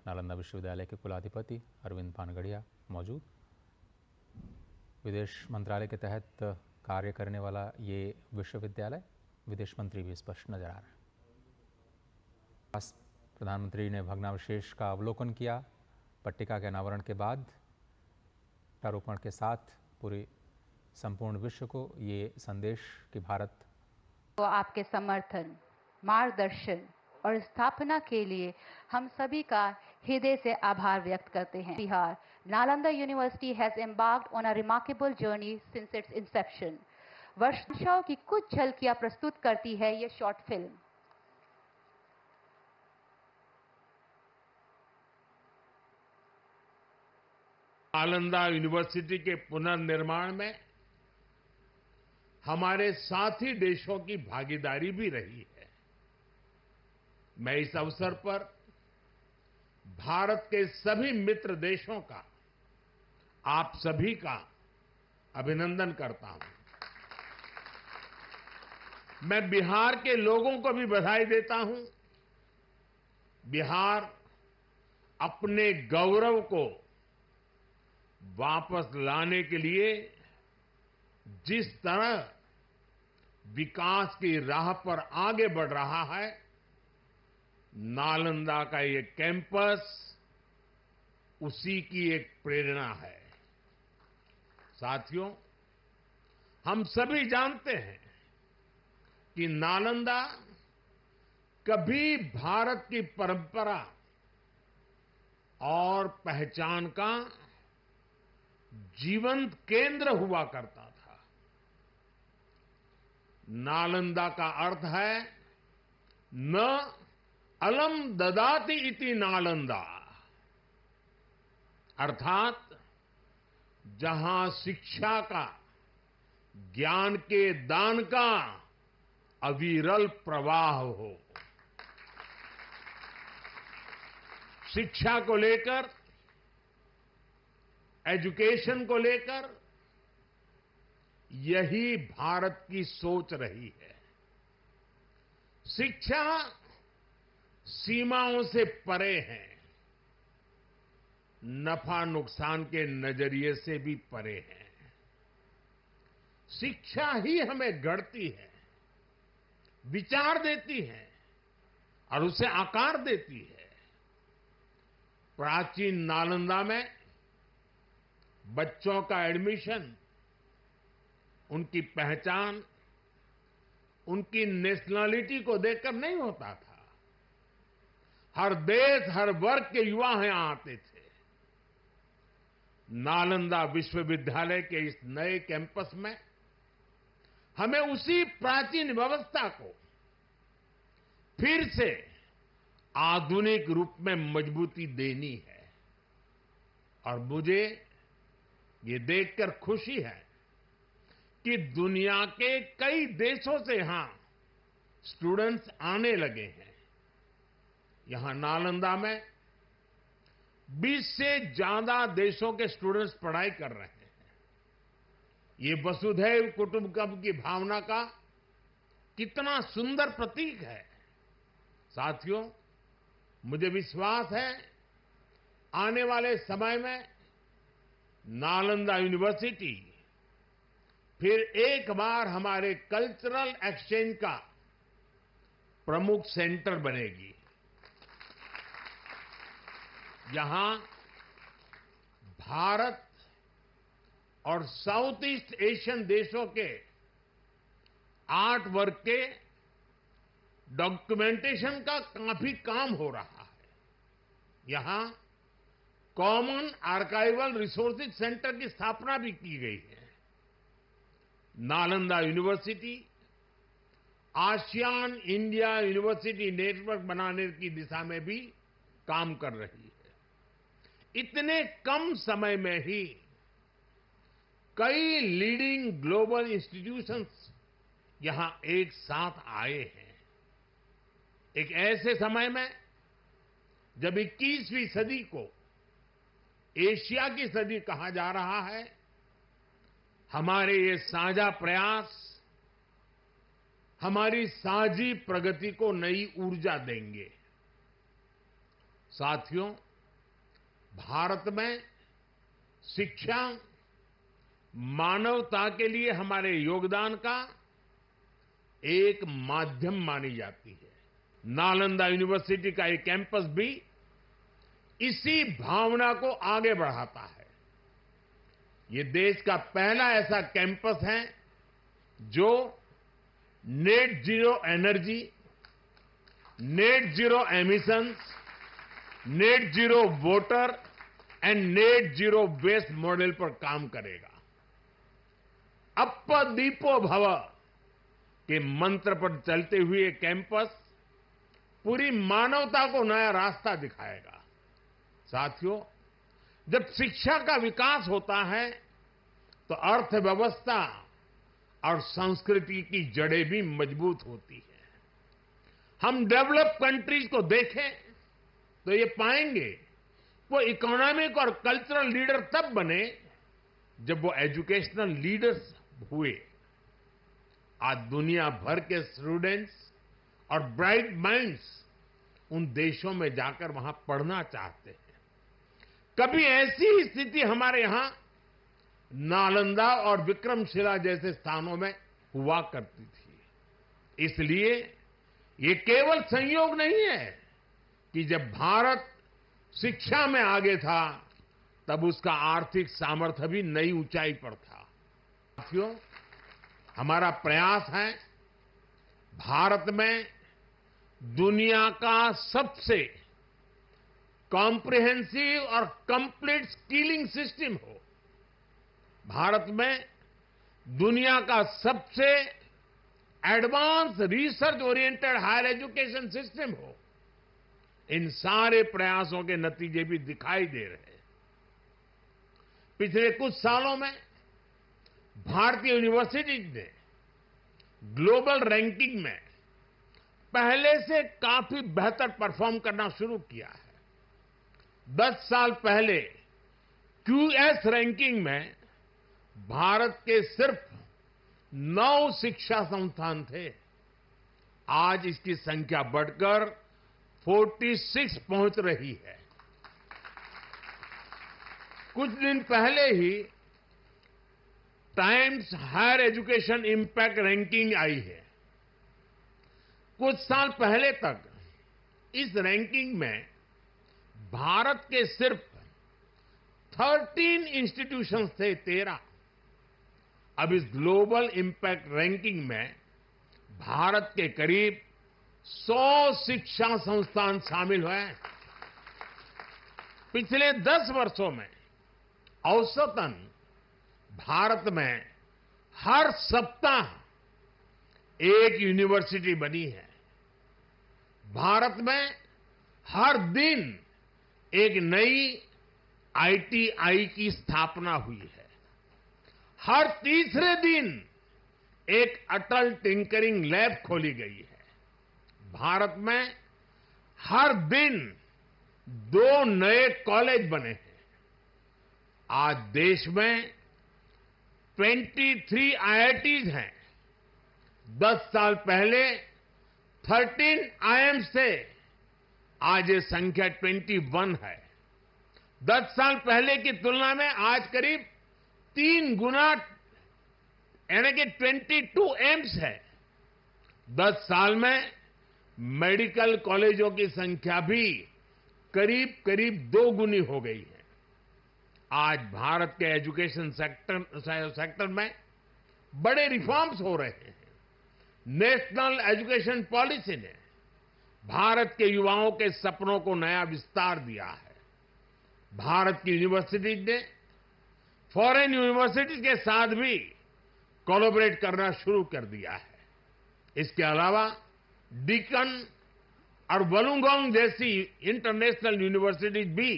नालंदा विश्वविद्यालय के कुलाधिपति अरविंद पानगड़िया मौजूद। विदेश मंत्रालय के तहत कार्य करने वाला ये विश्वविद्यालय, विदेश मंत्री भी स्पष्ट नजर आ रहे हैं। प्रधानमंत्री ने भग्नावशेष का अवलोकन किया। पट्टिका के अनावरण के बाद वृक्षारोपण के साथ पूरे संपूर्ण विश्व को ये संदेश कि भारत तो आपके समर्थन, मार्गदर्शन और स्थापना के लिए हम सभी का हृदय से आभार व्यक्त करते हैं। Bihar Nalanda university has embarked on a remarkable journey since its inception। वर्षाओं की कुछ झलकियां प्रस्तुत करती है ये शॉर्ट फिल्म। नालंदा यूनिवर्सिटी के पुनर्निर्माण में हमारे साथी देशों की भागीदारी भी रही है। मैं इस अवसर पर भारत के सभी मित्र देशों का, आप सभी का अभिनंदन करता हूं। मैं बिहार के लोगों को भी बधाई देता हूं। बिहार अपने गौरव को वापस लाने के लिए जिस तरह विकास की राह पर आगे बढ़ रहा है, नालंदा का ये कैंपस उसी की एक प्रेरणा है। साथियों, हम सभी जानते हैं कि नालंदा कभी भारत की परंपरा और पहचान का जीवंत केंद्र हुआ करता था। नालंदा का अर्थ है न अलम ददाति इति नालंदा, अर्थात जहां शिक्षा का, ज्ञान के दान का अविरल प्रवाह हो। शिक्षा को लेकर, एजुकेशन को लेकर यही भारत की सोच रही है। शिक्षा सीमाओं से परे है, नफा नुकसान के नजरिए से भी परे है। शिक्षा ही हमें गढ़ती है, विचार देती है और उसे आकार देती है। प्राचीन नालंदा में बच्चों का एडमिशन, उनकी पहचान, उनकी नेशनलिटी को देखकर नहीं होता था। हर देश, हर वर्ग के युवा यहां आते थे। नालंदा विश्वविद्यालय के इस नए कैंपस में हमें उसी प्राचीन व्यवस्था को फिर से आधुनिक रूप में मजबूती देनी है। और मुझे ये देखकर खुशी है कि दुनिया के कई देशों से यहां स्टूडेंट्स आने लगे हैं। यहां नालंदा में 20 से ज्यादा देशों के स्टूडेंट्स पढ़ाई कर रहे हैं। ये वसुधैव कुटुंबकम की भावना का कितना सुंदर प्रतीक है। साथियों, मुझे विश्वास है आने वाले समय में नालंदा यूनिवर्सिटी फिर एक बार हमारे कल्चरल एक्सचेंज का प्रमुख सेंटर बनेगी। यहां भारत और साउथ ईस्ट एशियन देशों के आर्ट वर्क के डॉक्यूमेंटेशन का काफी काम हो रहा है। यहां कॉमन आर्काइवल रिसोर्सेज सेंटर की स्थापना भी की गई है। Nalanda university ASEAN India university network बनाने की दिशा में भी काम कर रही है। इतने कम समय में ही कई लीडिंग ग्लोबल इंस्टीट्यूशंस यहां एक साथ आए हैं। एक ऐसे समय में जब 21वीं सदी को एशिया की सदी कहा जा रहा है, हमारे ये साझा प्रयास हमारी साझी प्रगति को नई ऊर्जा देंगे। साथियों, भारत में शिक्षा मानवता के लिए हमारे योगदान का एक माध्यम मानी जाती है। नालंदा यूनिवर्सिटी का एक कैंपस भी इसी भावना को आगे बढ़ाता है। ये देश का पहला ऐसा कैंपस है जो net zero energy, net zero emissions, net zero water and net zero waste model पर काम करेगा। अप्प दीपो भव के मंत्र पर चलते हुए कैंपस पूरी मानवता को नया रास्ता दिखाएगा। साथियों, जब शिक्षा का विकास होता है तो अर्थव्यवस्था और संस्कृति की जड़ें भी मजबूत होती है। हम डेवलप कंट्रीज को देखें तो ये पाएंगे वो इकोनॉमिक और कल्चरल लीडर तब बने जब वो एजुकेशनल लीडर्स हुए। आज दुनिया भर के स्टूडेंट्स और ब्राइट माइंड्स उन देशों में जाकर वहां पढ़ना चाहते हैं। कभी ऐसी स्थिति हमारे यहां नालंदा और विक्रमशिला जैसे स्थानों में हुआ करती थी। इसलिए ये केवल संयोग नहीं है कि जब भारत शिक्षा में आगे था तब उसका आर्थिक सामर्थ्य भी नई ऊंचाई पर था। साथियों, हमारा प्रयास है भारत में दुनिया का सबसे कॉम्प्रिहेंसिव और कंप्लीट स्किलिंग सिस्टम हो। भारत में दुनिया का सबसे advance research oriented higher education system हो। इन सारे प्रयासों के नतीजे भी दिखाई दे रहे हैं। पिछले कुछ सालों में भारतीय यूनिवर्सिटीज ने ग्लोबल रैंकिंग में पहले से काफी बेहतर परफॉर्म करना शुरू किया है। 10 साल पहले क्यूएस रैंकिंग में भारत के सिर्फ 9 शिक्षा संस्थान थे। आज इसकी संख्या बढ़कर 46 पहुंच रही है। कुछ दिन पहले ही Times Higher Education impact ranking आई है। कुछ साल पहले तक इस रैंकिंग में भारत के सिर्फ 13 इंस्टीट्यूशंस थे, 13। अब इस ग्लोबल इंपैक्ट रैंकिंग में भारत के करीब 100 शिक्षा संस्थान शामिल हुए हैं। पिछले 10 वर्षों में औसतन भारत में हर सप्ताह एक यूनिवर्सिटी बनी है। भारत में हर दिन एक नई आईटीआई की स्थापना हुई है। हर तीसरे दिन एक अटल टिंकरिंग लैब खोली गई है। भारत में हर दिन 2 नए कॉलेज बने हैं। आज देश में 23 आईआईटीज हैं। 10 साल पहले 13 आईआईएम्स थे, आज ये संख्या 21 है। 10 साल पहले की तुलना में आज करीब 3 गुना यानी कि 22 एम्स है। 10 साल में मेडिकल कॉलेजों की संख्या भी करीब 2 गुनी हो गई है। आज भारत के एजुकेशन सेक्टर में बड़े रिफॉर्म्स हो रहे हैं। नेशनल एजुकेशन पॉलिसी ने भारत के युवाओं के सपनों को नया विस्तार दिया है। भारत की यूनिवर्सिटीज ने फॉरेन यूनिवर्सिटीज के साथ भी कोलैबोरेट करना शुरू कर दिया है। इसके अलावा डीकन और वुलंगडोंग जैसी इंटरनेशनल यूनिवर्सिटीज भी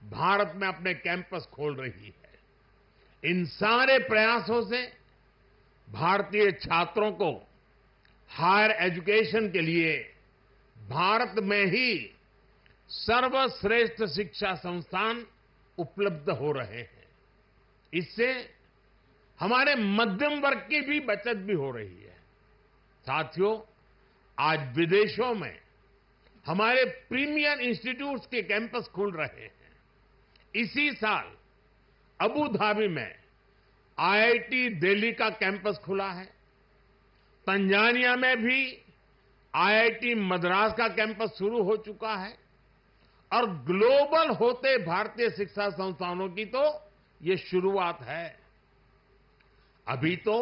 भारत में अपने कैंपस खोल रही है। इन सारे प्रयासों से भारतीय छात्रों को हायर एजुकेशन के लिए भारत में ही सर्वश्रेष्ठ शिक्षा संस्थान उपलब्ध हो रहे हैं। इससे हमारे मध्यम वर्ग की भी बचत भी हो रही है। साथियों, आज विदेशों में हमारे प्रीमियर इंस्टीट्यूट्स के कैंपस खुल रहे हैं। इसी साल अबू धाबी में आईआईटी दिल्ली का कैंपस खुला है। तंजानिया में भी आईआईटी मद्रास का कैंपस शुरू हो चुका है और ग्लोबल होते भारतीय शिक्षा संस्थानों की तो ये शुरुआत है। अभी तो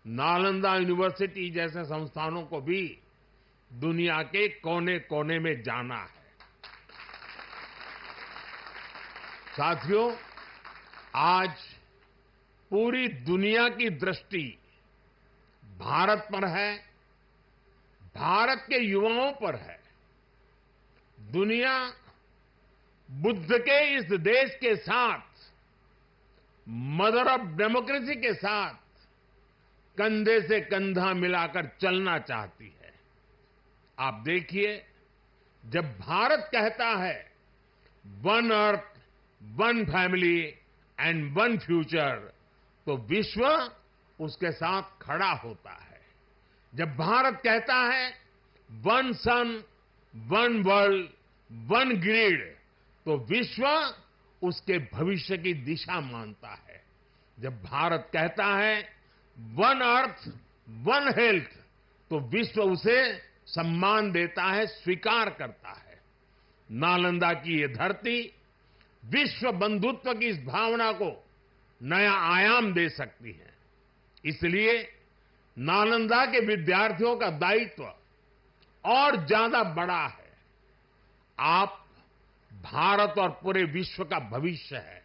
नालंदा यूनिवर्सिटी जैसे संस्थानों को भी दुनिया के कोने कोने में जाना है। साथियों, आज पूरी दुनिया की दृष्टि भारत पर है, भारत के युवाओं पर है। दुनिया बुद्ध के इस देश के साथ, मदर ऑफ डेमोक्रेसी के साथ कंधे से कंधा मिलाकर चलना चाहती है। आप देखिए, जब भारत कहता है one earth, one family and one future, तो विश्व उसके साथ खड़ा होता है। जब भारत कहता है वन सन, वन वर्ल्ड, वन ग्रिड, तो विश्व उसके भविष्य की दिशा मानता है। जब भारत कहता है वन अर्थ, वन हेल्थ, तो विश्व उसे सम्मान देता है, स्वीकार करता है। नालंदा की ये धरती विश्व बंधुत्व की इस भावना को नया आयाम दे सकती है। इसलिए नालंदा के विद्यार्थियों का दायित्व और ज्यादा बड़ा है। आप भारत और पूरे विश्व का भविष्य है।